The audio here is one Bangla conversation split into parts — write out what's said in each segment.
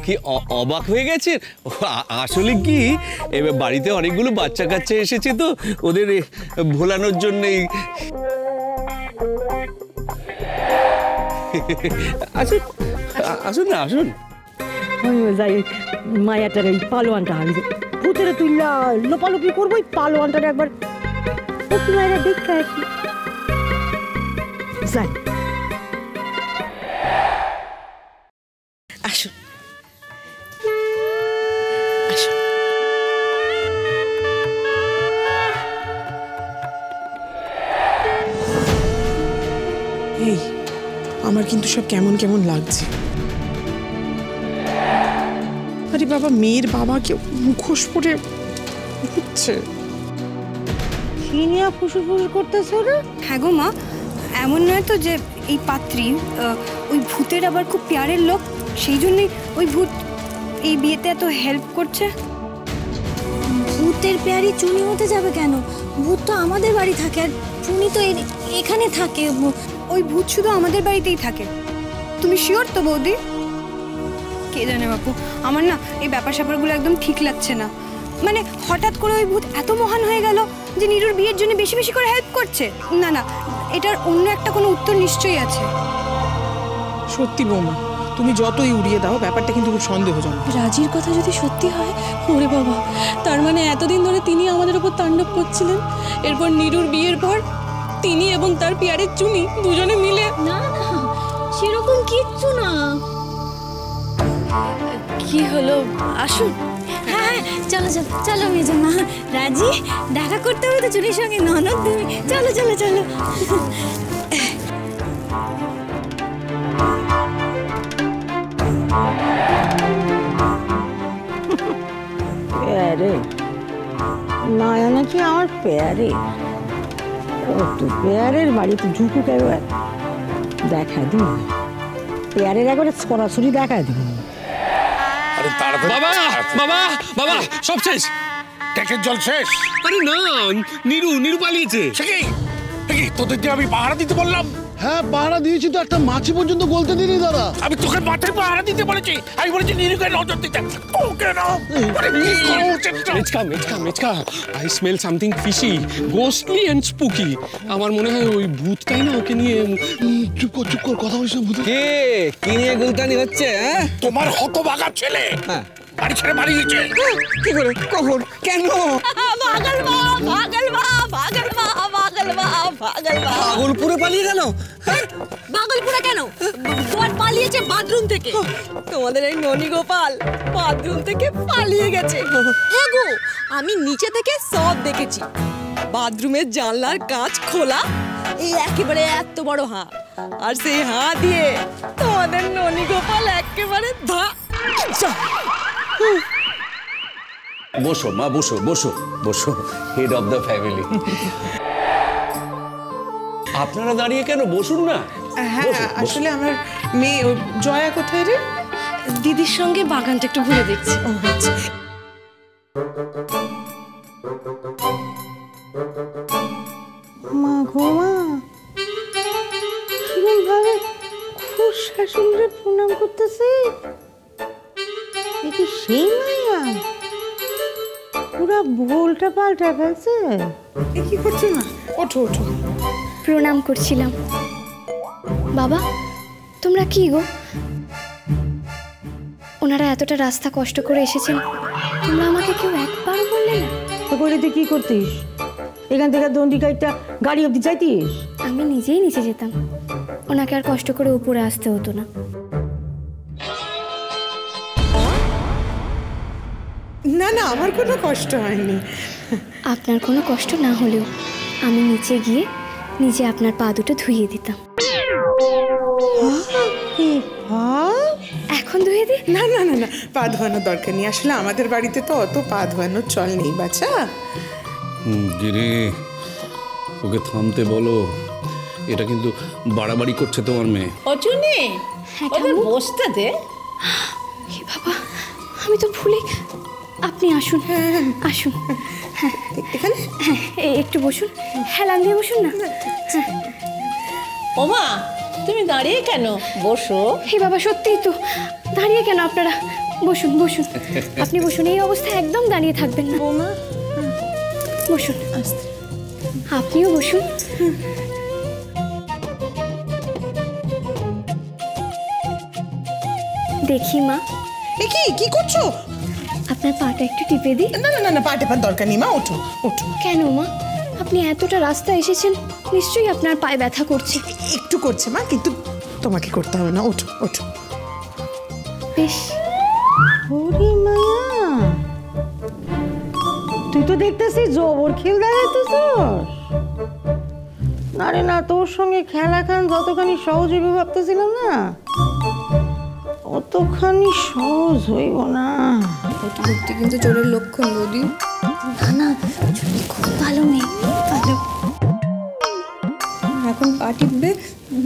কি অবাক হয়ে গেছেন? আসলে কি এবার বাড়িতে অনেকগুলো বাচ্চা কাচ্চা এসেছে তো ওদের ভোলানোর জন্যই। আসুন আসুন না আসুন। যাই মায়াটার ওই পালোয়ানটা ভূতের তুই লোপালোপি করবো, ওই পালোয়ানটার একবার মায়েরা দেখতে আসি। যাই আসুন এই আমার কিন্তু সব কেমন কেমন লাগছে। আরে বাবা, মেয়ের বাবাকে মুখোশ পরে ঘুরছে। সিনিয়া ফুসুর ফুসুর করতেছে ওরা। হ্যাঁ গো মা, এমন নয় তো যে এই পাত্রী ওই ভূতের আবার খুব প্যারের লোক, সেই জন্যই ওই ভূত এই বিয়েতে এত হেল্প করছে। ভূতের প্যারি চুনি হতে যাবে কেন? ভূত তো আমাদের বাড়ি থাকে, আর চুনি তো এখানে থাকে। ওই ভূত শুধু আমাদের বাড়িতেই থাকে। তুমি শিওর তো বৌদি? কে জানে বাপু, আমার না এই ব্যাপার স্যাপারগুলো একদম ঠিক লাগছে না। মানে হঠাৎ করে ওই ভূত এত মহান হয়ে গেল যে নীরুর বিয়ের জন্য বেশি বেশি করে হেল্প করছে। না না, এটার অন্য একটা কোনো উত্তর নিশ্চয়ই আছে। সত্যি বৌমা, তুমি যতই উড়িয়ে দাও ব্যাপারটা কিন্তু খুব সন্দেহজনক। রাজির কথা যদি সত্যি হয়, ওরে বাবা, তার মানে এতদিন ধরে তিনি আমাদের উপর তাণ্ডব করছিলেন। এরপর নীরুর বিয়ের পর তিনি এবং তার পিয়ারের চুনি দুজনে মিলে। না না, সেরকম কিচ্ছু না। কি হলো? আসুন। হ্যাঁ চলো চলো চলো মেজো মা। রাজি, দেখা করতে হবে তো চুনির সঙ্গে। ননদ তুমি, চলো চলো চলো। প্যারে নয়ন আছে আমার প্যারে, কত প্যারের বাড়িতে ঝুঁকু কেউ দেখা দিব, প্যারের একবারে সরাসরি দেখা দিব। বাবা বাবা বাবা, সব শেষ, ট্যাঙ্কের জল শেষ। আরে না, নীরু পালিয়েছে। তোদের যে আমি পাহারা দিতে বললাম। হ্যাঁ পাহারা দিয়েছি তো, একটা মাছি পর্যন্ত গলতে দিনি দাদা। আমি তোকে মাঠে পাহারা দিতে বলেছি, আমি বলেছি নীরুকে নজর দিতে। তোকে না, মেচকা, I smell something fishy, ghostly and spooky. আমার মনে হয় ওই ভূতটাই না ওকে নিয়ে। চুপ কর, কথা বলিস না। ভূত কি নিয়ে গুলতানি হচ্ছে? তোমার হতভাগা ছেলে বাড়ি ছেড়ে বাড়ি গেছে। কি করে, কখন, কেন? ভাগলপুরে পালিয়ে গেল? ভাগলপুরে কেন? পালিয়েছে বাথরুম থেকে। তোমাদের এই ননি গোপাল বাথরুম থেকে পালিয়ে গেছে। হ্যাঁ গো, আমি নিচে থেকে সব দেখেছি। বাথরুমের জানলার কাঁচ খোলা, এই একেবারে এত বড় হাঁ, আর সেই হাঁ দিয়ে তোমাদের ননি গোপাল একেবারে বসো মা, বসো বসো বসো, হেড অফ দ্য ফ্যামিলি। আপনারা দাঁড়িয়ে কেন? বসুন না। হ্যাঁ আসলে আমার মেয়ে জয়া কোথায় রে? দিদির সঙ্গে বাগানটা একটু ঘুরে দেখছি। ও আচ্ছা। মা গো মা, কিরম ভাবে খুব শাশুড়িরে প্রণাম করতেছে। এটি সেই মায়া, পুরা ভুলটা পাল্টা ফেলছে। কি করছো না? ওঠো ওঠো। প্রণাম করছিলাম। বাবা তোমরা কি গো, ওনারা এতটা রাস্তা কষ্ট করে এসেছেন, তোমরা আমাকে কেউ একবারও বললে না? তো করে তুই কি করতিস? এখান থেকে দণ্ডিকাইটা গাড়ি অব্দি চাইতিস? আমি নিজেই নিচে যেতাম, ওনাকে আর কষ্ট করে উপরে আসতে হতো না। না না, আমার কোনো কষ্ট হয়নি। আপনার কোনো কষ্ট না হলেও আমি নিচে গিয়ে নিজে আপনার পা দুটো ধুইয়ে দিতাম। এখন ধুয়ে দিই? না না না না, পা ধোয়ানোর দরকার নেই। আসলে আমাদের বাড়িতে তো অত পা ধোয়ানোর চল নেই বাচ্চা। গিরে, ওকে থামতে বলো, এটা কিন্তু বাড়াবাড়ি করছে তোমার মেয়ে। অচুনি, ওদের বসতে দে। বাবা আমি তো ভুলে। আপনি আসুন আসুন। এখানে হ্যাঁ একটু বসুন। হেলান দিয়ে বসুন না। ওমা তুমি দাঁড়িয়ে কেন, বসো। হে বাবা, সত্যিই তো। দাঁড়িয়ে কেন আপনারা? বসুন বসুন, আপনি বসুন। এই অবস্থায় একদম দাঁড়িয়ে থাকবেন না। বসুন, আপনিও বসুন। দেখি মা। কি করছো? আপনার পাটা একটু টিপে দিই। না না না না, পা টেপার দরকার নেই মা, ওঠো ওঠো। কেন মা? আপনি এতটা রাস্তা এসেছেন, নিশ্চয়ই আপনার পায়ে ব্যথা করছে। একটু করছে মা, কিন্তু তোমাকে করতে হবে না, ওঠো ওঠো। বেশ। ওরে মায়া, তুই তো দেখতেছি জবর খেল দেখাইতেছস। না রে না, তোর সঙ্গে খেলা খান যতখানি সহজ হইবে ভাবতেছিলাম না, অতখানি সহজ হইব না। ভক্তি কিন্তু জোরের লক্ষণ বৌদি। না না, খুব ভালো মেয়ে, ভালো। এখন পা টিপবে,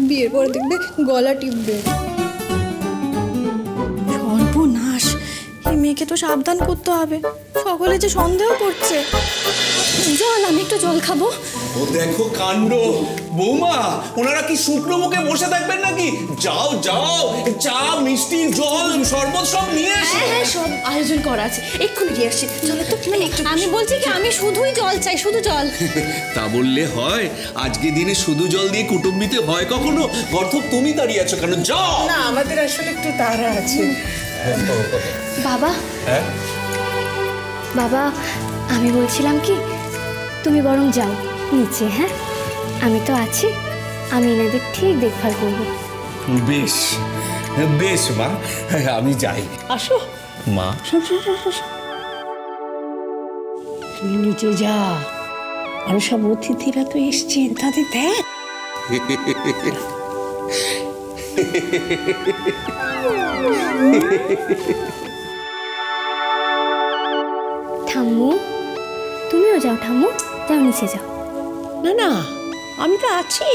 বিয়ের পরে দেখবে গলা টিপবে। সর্বনাশ, এই মেয়েকে তো সাবধান করতে হবে, সকলে যে সন্দেহ করছে। জল, আমি একটু জল খাবো। ও দেখো কাণ্ড, বৌমা ওনারা কি শুকনো মুখে বসে থাকবেন নাকি? যাও যাও, চা, মিষ্টি, জল, শরবত সব নিয়ে এসো। হ্যাঁ, সব আয়োজন করা আছে, এক্ষুনি দিয়ে আসছি। চলো তো, আমি বলছি কি, আমি শুধুই জল চাই, শুধু জল। তা বললে হয়? আজকে দিনে শুধু জল দিয়ে কুটুম্বিতে হয় কখনো? গর্ধব তুমি দাঁড়িয়ে আছো কেন? যাও না, আমাদের আসলে একটু তাড়া আছে। বাবা, বাবা, আমি বলছিলাম কি, তুমি বরং যাও নিচে। হ্যাঁ, আমি তো আছি, আমি এনাদের ঠিক দেখভাল করবো। বেশ বেশ মা, আমি যাই। আসো মা, তুই নিচে যা, আর সব অতিথিরা তো এসছেন, তাদের দেখ। ঠাম্মু, তুমিও যাও। ঠাম্মু, যাও নিচে যাও। না না, আমি তো আছি।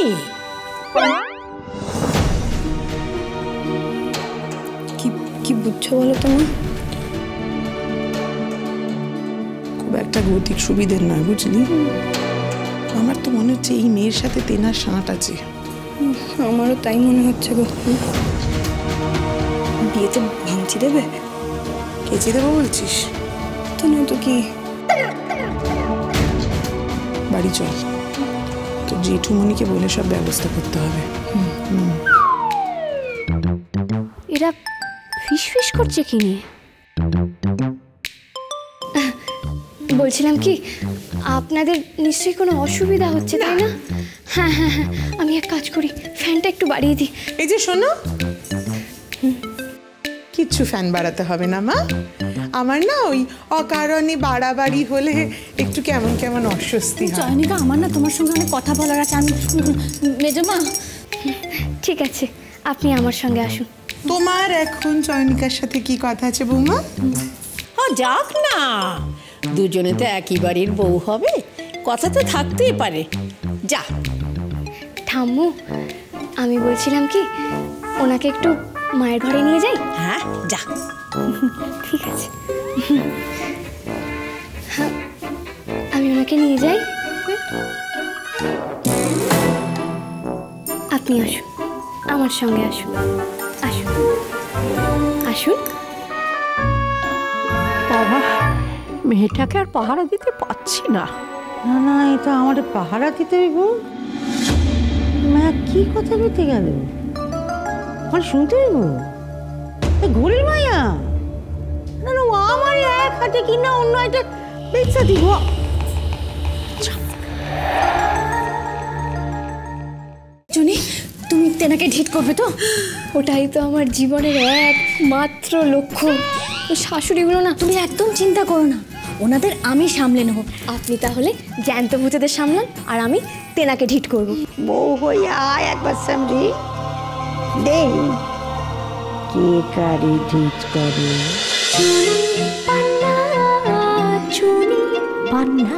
কি বুঝছো বলো তো মা? খুব একটা গতিক সুবিধের নয়, বুঝলি? আমার তো মনে হচ্ছে এই মেয়ের সাথে তেনার সাঁট আছে। আমারও তাই মনে হচ্ছে গো। বিয়েতে ভাঙচি দেবে? কেচে দেবো বলছিস? তো নয় তো কি। বাড়ি চল, তো জেঠুমণিকে বলে সব ব্যবস্থা করতে হবে। এরা ফিস করছে কি নিয়ে? বলছিলাম কি, আপনাদের নিশ্চয়ই কোনো অসুবিধা হচ্ছে, তাই না? হ্যাঁ হ্যাঁ হ্যাঁ, আমি এক কাজ করি, ফ্যানটা একটু বাড়িয়ে দিই। এই যে শোনো, কিচ্ছু ফ্যান বাড়াতে হবে না মা। আমার না ওই অকারণে বাড়াবাড়ি হলে একটু কেমন কেমন অস্বস্তি হয়। জয়নিকা, আমার না তোমার সঙ্গে অনেক কথা বলার আছে। আমি মেজমা। ঠিক আছে, আপনি আমার সঙ্গে আসুন। তোমার এখন চয়নিকার সাথে কি কথা আছে বৌমা? যাক না, দুজনে তো একই বাড়ির বউ হবে, কথা তো থাকতেই পারে। যা। ঠাম্মু, আমি বলছিলাম কি, ওনাকে একটু মায়ের ঘরে নিয়ে যাই। হ্যাঁ, যা। ঠিক আছে, আমি ওনাকে নিয়ে যাই। আপনি আসুন, আমার সঙ্গে আসুন। আসুন আসুন। বাবা, মেয়েটাকে আর পাহারা দিতে পারছি না। না না, এটা আমার পাহারা দিতে হইব। মা কি কথা বলতে গেল, আমার শুনতে হইব? ঘুরির মাইয়া? না না, ও আমার এক হাতে কিনা অন্য একটা বেচা দিব। জুনি, তুমি তেনাকে ঢিট করবে তো? ওটাই তো আমার জীবনের একমাত্র লক্ষ্য। শাশুড়িগুলো না, তুমি একদম চিন্তা করো না, ওনাদের আমি সামলে নেব। আপনি তাহলে জ্যান্ত ভূতেদের সামলান, আর আমি তেনাকে ঢিট করব। বউ হইয়া একবার সামরি দেই কে কারে ঢিট করে। চুনি পান্না